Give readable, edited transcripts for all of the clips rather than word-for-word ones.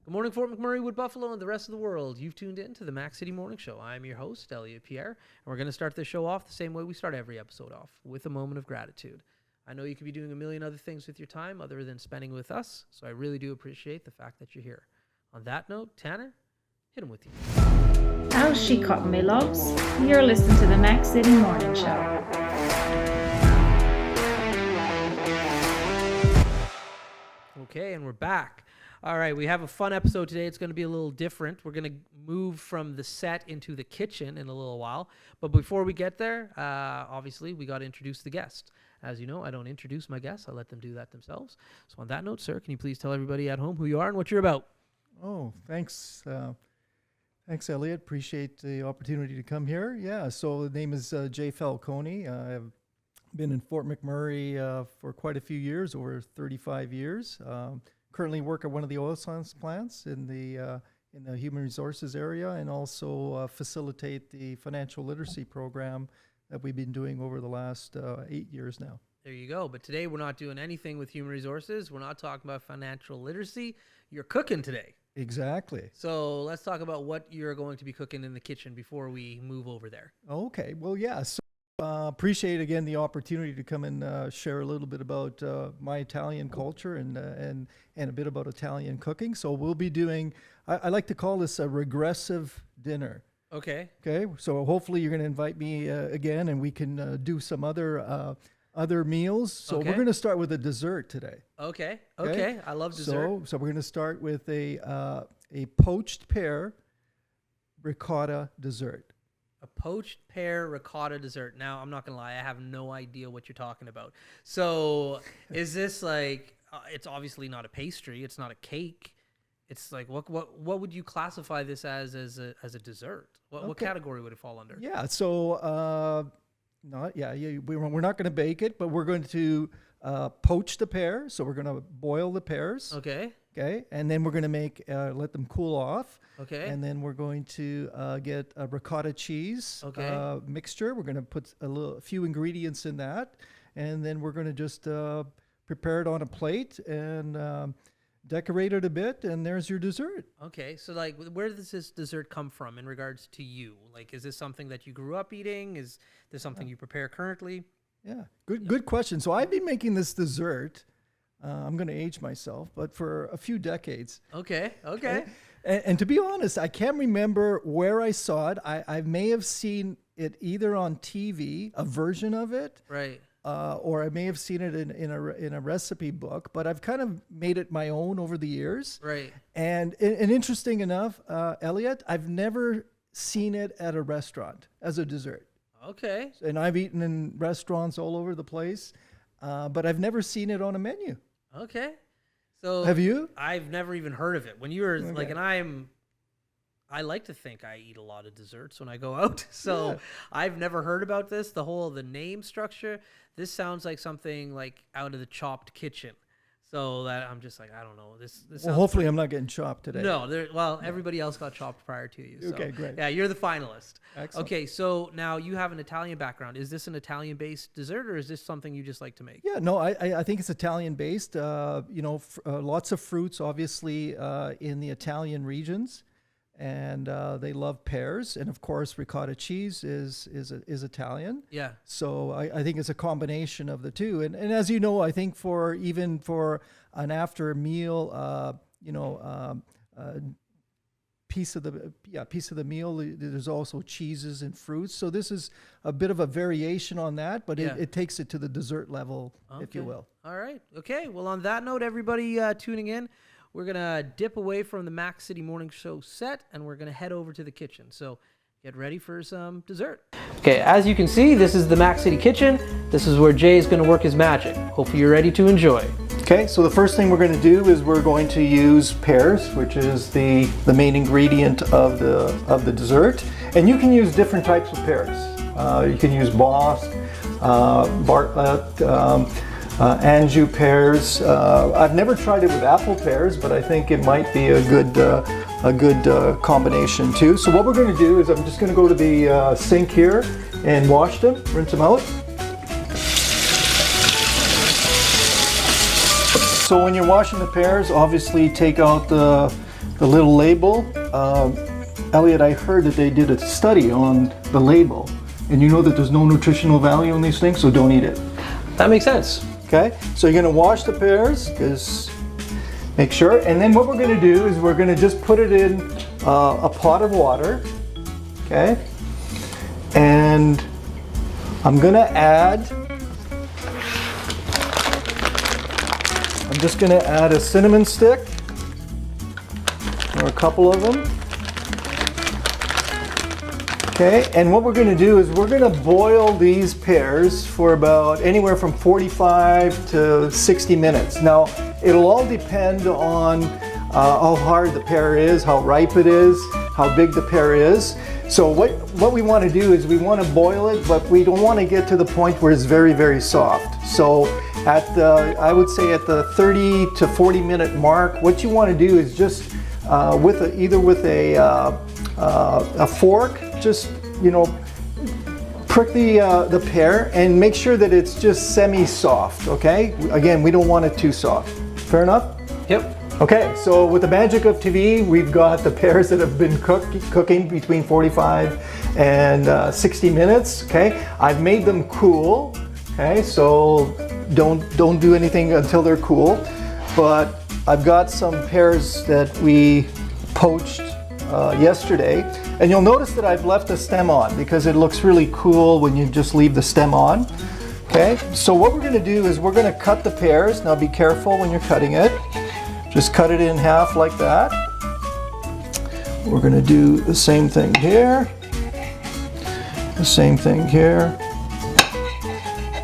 Good morning, Fort McMurray, Wood Buffalo, and the rest of the world. You've tuned in to the Mac City Morning Show. I'm your host, Elliot Pierre, and we're going to start this show off the same way we start every episode off, with a moment of gratitude. I know you could be doing a million other things with your time other than spending with us, so I really do appreciate the fact that you're here. On that note, Tanner, hit him with you. How's she cutting, me loves? You're listening to the Mac City Morning Show. Okay, and we're back. All right, we have a fun episode today. It's going to be a little different. We're going to move from the set into the kitchen in a little while. But before we get there, obviously, we got to introduce the guest. As you know, I don't introduce my guests. I let them do that themselves. So on that note, sir, can you please tell everybody at home who you are and what you're about? Oh, thanks. Thanks, Elliot. Appreciate the opportunity to come here. Yeah, so the name is Jay Falcone. I've been in Fort McMurray for quite a few years, over 35 years. Currently work at one of the oil sands plants in the human resources area, and also facilitate the financial literacy program that we've been doing over the last 8 years now. There you go. But today we're not doing anything with human resources. We're not talking about financial literacy. You're cooking today. Exactly. So let's talk about what you're going to be cooking in the kitchen before we move over there. Okay. Well, yeah. So appreciate again the opportunity to come and share a little bit about my Italian culture and a bit about Italian cooking. So we'll be doing, I like to call this a regressive dinner. Okay. Okay. So hopefully you're going to invite me again, and we can do some other meals. So Okay. we're going to start with a dessert today. Okay. Okay. I love dessert. So we're going to start with a poached pear ricotta dessert. A poached pear ricotta dessert. Now, I'm not going to lie. I have no idea what you're talking about. So is this like, it's obviously not a pastry. It's not a cake. It's like, what would you classify this as a dessert? What category would it fall under? Yeah. So, we're not going to bake it, but we're going to poach the pear. So we're going to boil the pears. Okay. Okay. And then we're going to let them cool off. Okay. And then we're going to get a ricotta cheese mixture. We're going to put a few ingredients in that. And then we're going to just prepare it on a plate and decorate it a bit. And there's your dessert. Okay. So like, where does this dessert come from in regards to you? Like, is this something that you grew up eating? Is this something you prepare currently? Yeah. Good question. So I've been making this dessert. I'm going to age myself, but for a few decades. Okay. And to be honest, I can't remember where I saw it. I may have seen it either on TV, a version of it, Right. or I may have seen it in a recipe book. But I've kind of made it my own over the years. Right. And interesting enough, Elliot, I've never seen it at a restaurant as a dessert. Okay. And I've eaten in restaurants all over the place, but I've never seen it on a menu. Okay. So Have you? I've never even heard of it. When you were like, Okay. and I like to think I eat a lot of desserts when I go out. So Yeah. I've never heard about this. The name structure. This sounds like something like out of the Chopped kitchen. So that I'm just like, I don't know. This Well, sounds hopefully I'm not getting chopped today. No, everybody else got chopped prior to you. So. Okay, great. Yeah, you're the finalist. Excellent. Okay, so now you have an Italian background. Is this an Italian-based dessert, or is this something you just like to make? Yeah, no, I think it's Italian-based. Lots of fruits, obviously, in the Italian regions, and they love pears, and of course, ricotta cheese is Italian. Yeah. So I think it's a combination of the two, and as you know, I think for an after meal, piece of the meal, there's also cheeses and fruits. So this is a bit of a variation on that, but it takes it to the dessert level, if you will. All right. Okay. Well, on that note, everybody tuning in, we're going to dip away from the Mac City Morning Show set, and we're going to head over to the kitchen. So get ready for some dessert. Okay, as you can see, this is the Mac City kitchen. This is where Jay is going to work his magic. Hopefully you're ready to enjoy. Okay, so the first thing we're going to do is we're going to use pears, which is the main ingredient of the dessert. And you can use different types of pears. You can use Bosc, Bartlett, Anjou pears. I've never tried it with apple pears, but I think it might be a good combination too. So what we're going to do is I'm just going to go to the sink here and wash them, rinse them out. So when you're washing the pears, obviously take out the the little label. Elliot, I heard that they did a study on the label, and you know that there's no nutritional value in these things, so don't eat it. That makes sense. Okay, so you're gonna wash the pears, because make sure, and then what we're gonna do is we're gonna just put it in a pot of water, okay? And I'm just gonna add a cinnamon stick, or a couple of them. Okay, and what we're going to do is we're going to boil these pears for about anywhere from 45 to 60 minutes. Now, it'll all depend on how hard the pear is, how ripe it is, how big the pear is. So what we want to do is we want to boil it, but we don't want to get to the point where it's very, very soft. So I would say at the 30 to 40 minute mark, what you want to do is just either with a fork, just, you know, prick the pear and make sure that it's just semi-soft, okay? Again, we don't want it too soft. Fair enough? Yep. Okay, so with the magic of TV, we've got the pears that have been cooking between 45 and 60 minutes, okay? I've made them cool, okay? So don't do anything until they're cool. But I've got some pears that we poached yesterday, and you'll notice that I've left the stem on because it looks really cool when you just leave the stem on. Okay, so what we're going to do is we're going to cut the pears. Now be careful when you're cutting it. Just cut it in half like that. We're going to do the same thing here, the same thing here,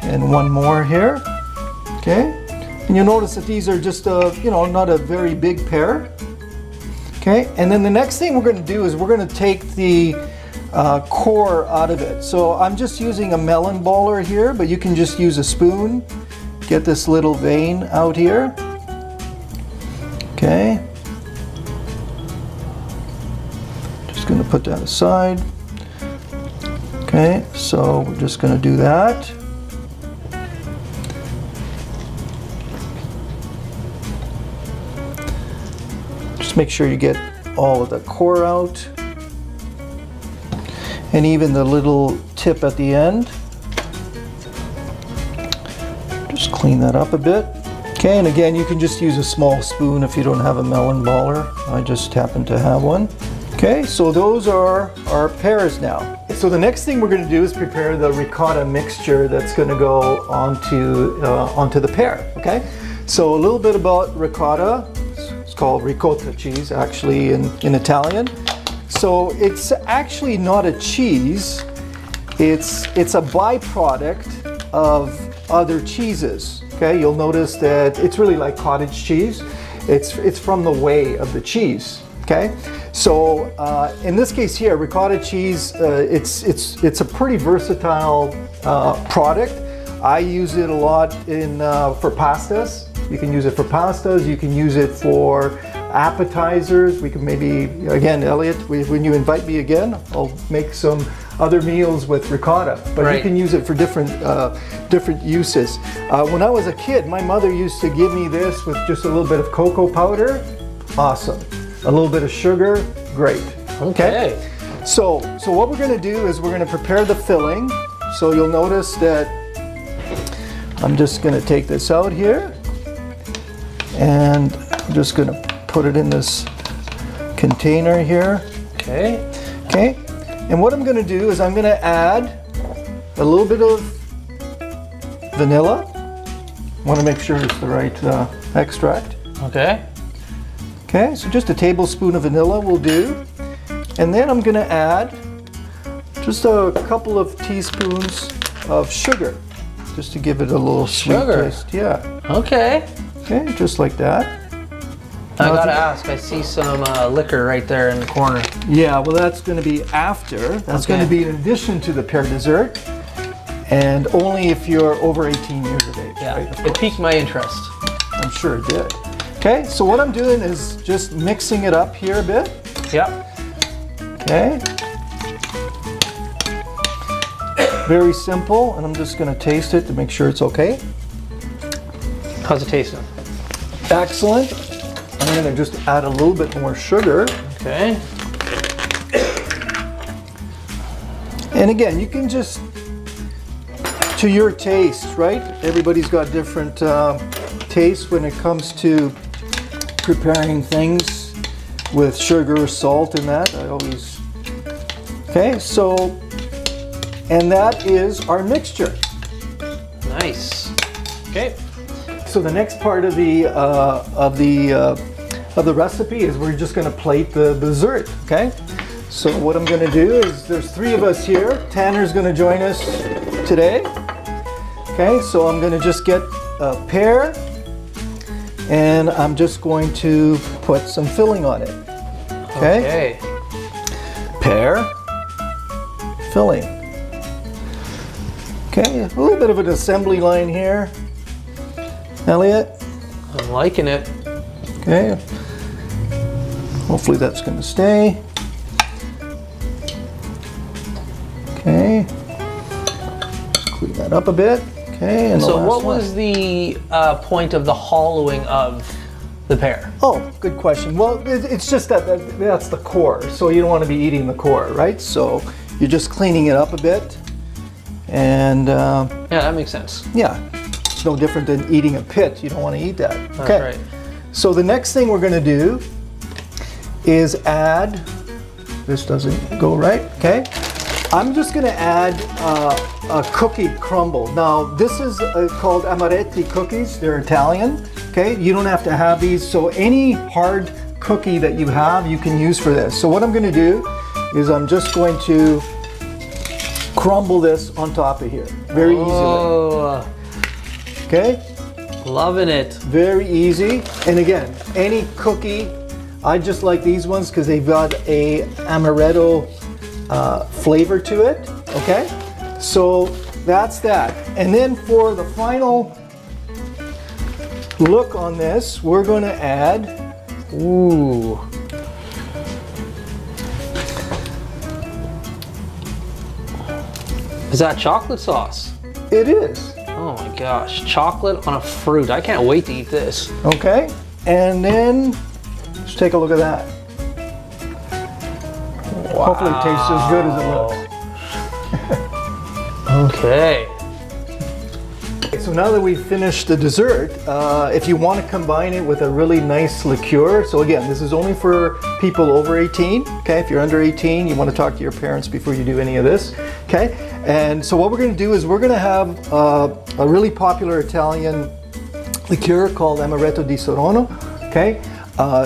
and one more here. Okay, and you'll notice that these are just not a very big pear. Okay, and then the next thing we're going to do is we're going to take the core out of it. So I'm just using a melon baller here, but you can just use a spoon. Get this little vein out here. Okay. Just going to put that aside. Okay, so we're just going to do that. Make sure you get all of the core out and even the little tip at the end. Just clean that up a bit. Okay, and again, you can just use a small spoon if you don't have a melon baller. I just happen to have one. Okay, so those are our pears now. So the next thing we're going to do is prepare the ricotta mixture that's going to go onto the pear. Okay, so a little bit about ricotta. It's called ricotta cheese, actually, in Italian. So it's actually not a cheese. It's a byproduct of other cheeses. Okay, you'll notice that it's really like cottage cheese. It's from the whey of the cheese. Okay, so in this case here, ricotta cheese, it's a pretty versatile product. I use it a lot for pastas. You can use it for pastas, you can use it for appetizers. We can maybe, again, Elliot, when you invite me again, I'll make some other meals with ricotta. But right. You can use it for different uses. When I was a kid, my mother used to give me this with just a little bit of cocoa powder. Awesome. A little bit of sugar, great. Okay. So what we're gonna do is we're gonna prepare the filling. So you'll notice that I'm just gonna take this out here. And I'm just going to put it in this container here. Okay. Okay. And what I'm going to do is I'm going to add a little bit of vanilla. I want to make sure it's the right extract. Okay. Okay, so just a tablespoon of vanilla will do. And then I'm going to add just a couple of teaspoons of sugar, just to give it a little sweet taste. Yeah. Okay. Okay, just like that. I gotta ask, I see some liquor right there in the corner. Yeah, well that's going to be after. That's going to be in addition to the pear dessert, and only if you're over 18 years of age. Yeah, right? it piqued my interest. I'm sure it did. Okay, so what I'm doing is just mixing it up here a bit. Yep. Okay. Very simple, and I'm just going to taste it to make sure it's okay. How's it tasting? Excellent. I'm going to just add a little bit more sugar. Okay. And again, you can just, to your taste, right? Everybody's got different tastes when it comes to preparing things with sugar, salt, and that. Okay, so, and that is our mixture. Nice. Okay. So the next part of the recipe is we're just going to plate the dessert. Okay. So what I'm going to do is there's 3 of us here. Tanner's going to join us today. Okay. So I'm going to just get a pear, and I'm just going to put some filling on it. Okay. Pear, filling. Okay. A little bit of an assembly line here. Elliot. I'm liking it. Okay. Hopefully that's going to stay. Okay. Clean that up a bit. Okay. And so what was the point of the hollowing of the pear? Oh, good question. Well, it's just that's the core. So you don't want to be eating the core, right? So you're just cleaning it up a bit. And yeah, that makes sense. Yeah. It's no different than eating a pit. You don't want to eat that. That's right. So the next thing we're going to do is add, this doesn't go right, okay? I'm just going to add a cookie crumble. Now, this is called amaretti cookies. They're Italian, okay? You don't have to have these. So any hard cookie that you have, you can use for this. So what I'm going to do is I'm just going to crumble this on top of here very easily. Okay? Loving it. Very easy. And again, any cookie, I just like these ones because they've got a amaretto flavor to it. Okay? So that's that. And then for the final look on this, we're going to add, ooh, is that chocolate sauce? it is. Oh my gosh, chocolate on a fruit. I can't wait to eat this. Okay? And then just take a look at that. Wow. Hopefully it tastes as good as it looks. Okay. So now that we've finished the dessert, if you want to combine it with a really nice liqueur, so again, this is only for people over 18, okay? If you're under 18, you want to talk to your parents before you do any of this, okay? And so what we're going to do is we're going to have a really popular Italian liqueur called Amaretto di Sorono, okay?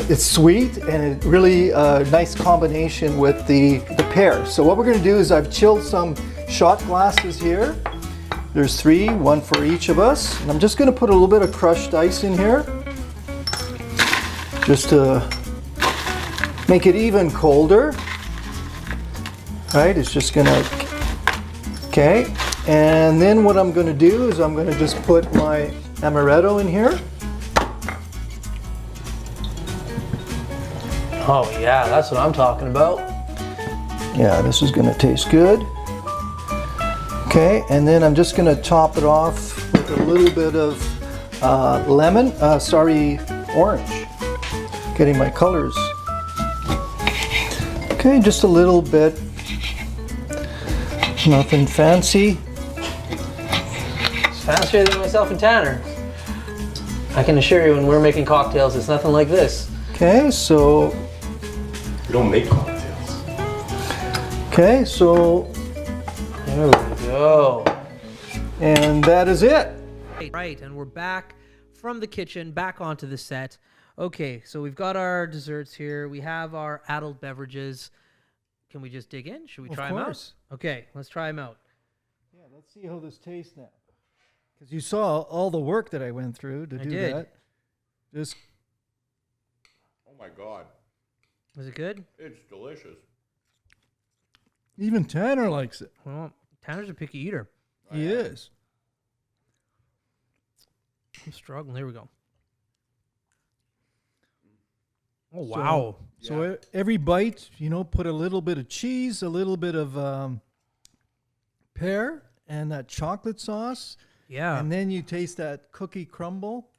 It's sweet and a really nice combination with the pear. So what we're going to do is I've chilled some shot glasses here. There's 3, 1 for each of us. And I'm just going to put a little bit of crushed ice in here, just to make it even colder. Right, it's just going to, okay. And then what I'm going to do is I'm going to just put my amaretto in here. Oh yeah, that's what I'm talking about. Yeah, this is going to taste good. Okay, and then I'm just going to top it off with a little bit of orange. Getting my colors. Okay, just a little bit. Nothing fancy. It's fancier than myself and Tanner. I can assure you when we're making cocktails, it's nothing like this. Okay, so. We don't make cocktails. Okay, so. There we go. And that is it. Right, and we're back from the kitchen, back onto the set. Okay, so we've got our desserts here. We have our adult beverages. Can we just dig in? Should we try them out? Okay, let's try them out. Yeah, let's see how this tastes now. Because you saw all the work that I went through to do that. Just. Oh my God. Was it good? It's delicious. Even Tanner likes it. Well, Tanner's a picky eater. He is. I'm struggling. There we go. Oh, wow. So every bite, put a little bit of cheese, a little bit of pear, and that chocolate sauce. Yeah. And then you taste that cookie crumble.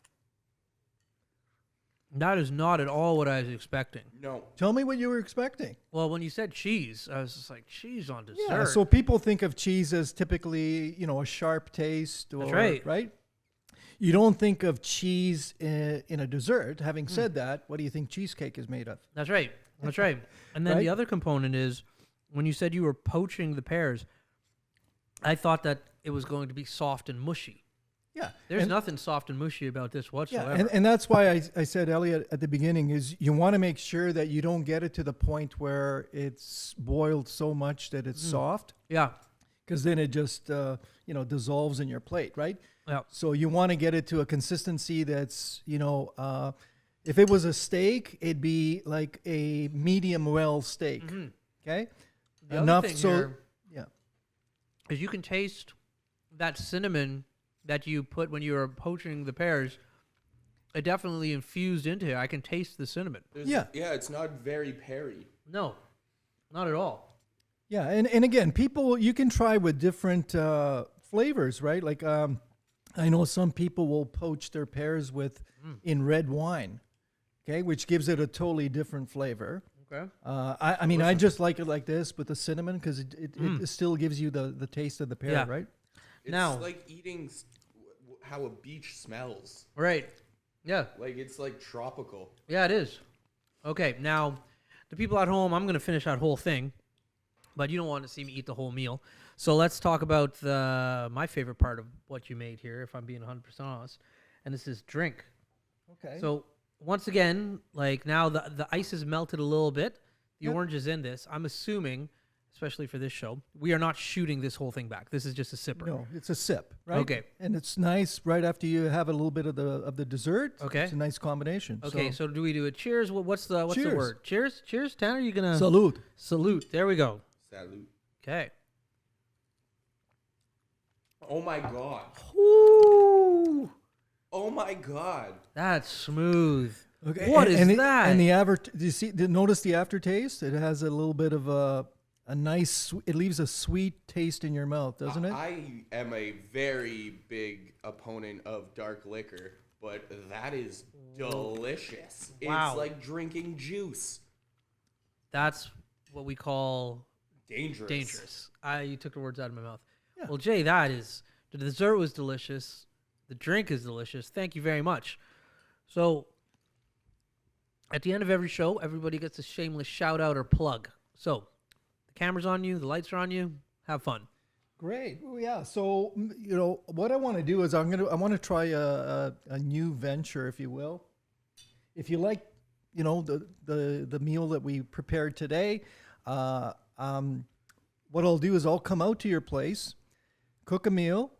That is not at all what I was expecting. No. Tell me what you were expecting. Well, when you said cheese, I was just like, cheese on dessert. Yeah, so people think of cheese as typically, a sharp taste. Or, That's right. You don't think of cheese in a dessert. Having said that, what do you think cheesecake is made of? That's right. That's right. And then Right? the other component is when you said you were poaching the pears, I thought that it was going to be soft and mushy. Yeah. There's and, nothing soft and mushy about this whatsoever. and that's why I said, Elliot, at the beginning, is you want to make sure that you don't get it to the point where it's boiled so much that it's soft, Yeah. because then it just, dissolves in your plate, right? Yeah. So you want to get it to a consistency that's, if it was a steak, it'd be like a medium well steak. Okay. The other thing here yeah. is you can taste that cinnamon that you put when you were poaching the pears. It definitely infused into here. I can taste the cinnamon. Yeah. Yeah, it's not very peary. No, not at all. Yeah. And again, you can try with different flavors, right? Like, I know some people will poach their pears in red wine, okay, which gives it a totally different flavor. Okay. I just like it like this with the cinnamon because it still gives you the taste of the pear, Yeah. right? It's Now- like eating how a beach smells. Right. Yeah. Like, it's like tropical. Yeah, it is. Okay, now, the people at home, I'm going to finish that whole thing, but you don't want to see me eat the whole meal. So let's talk about my favorite part of what you made here, if I'm being 100% honest, and this is drink. Okay. So once again, like now the ice is melted a little bit. The Yep. orange is in this. I'm assuming, especially for this show, we are not shooting this whole thing back. This is just a sipper. No, it's a sip, right? Okay. And it's nice right after you have a little bit of the dessert. Okay. It's a nice combination. Okay, so do we do a cheers? What's the Cheers. word? Cheers? Cheers? Tanner, you going to? salute. Salute. There we go. Salute. Okay. Oh my god. Ooh. Oh my god. That's smooth. Okay. What is and that? And do you see? Notice the aftertaste? It has a little bit of a nice. It leaves a sweet taste in your mouth, doesn't it? I am a very big opponent of dark liquor, but that is delicious. Wow. It's like drinking juice. That's what we call Dangerous. dangerous. You took the words out of my mouth. Yeah. Well, Jay, the dessert was delicious. The drink is delicious. Thank you very much. So, at the end of every show, everybody gets a shameless shout out or plug. So, the camera's on you, the lights are on you. Have fun. Great. Well, yeah. So what I want to do is I want to try a new venture, if you will. If you like, the meal that we prepared today, what I'll do is I'll come out to your place, cook a meal,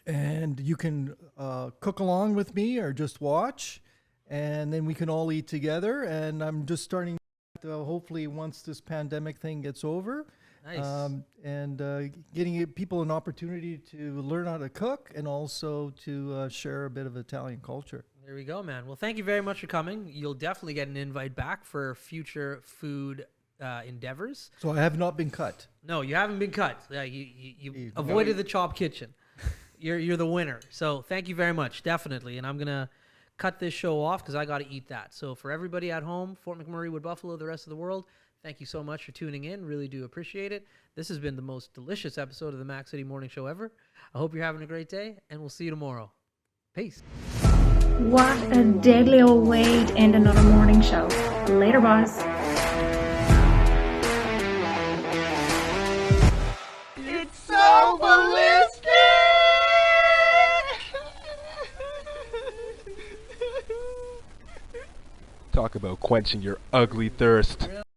and you can cook along with me or just watch, and then we can all eat together. And I'm just starting to, hopefully once this pandemic thing gets over, Nice. and getting people an opportunity to learn how to cook and also to share a bit of Italian culture. There we go, man. Well, thank you very much for coming. You'll definitely get an invite back for future food endeavors. So I have not been cut. No, you haven't been cut. You You- avoided the chop kitchen. You're the winner. So thank you very much, definitely. And I'm gonna cut this show off because I got to eat that. So for everybody at home, Fort McMurray, Wood Buffalo, the rest of the world, thank you so much for tuning in. Really do appreciate it. This has been the most delicious episode of the Mac City Morning Show ever. I hope you're having a great day, and we'll see you tomorrow. Peace. What a deadly old way to end another morning show. Later, boys. It's so ballistic! Talk about quenching your ugly thirst.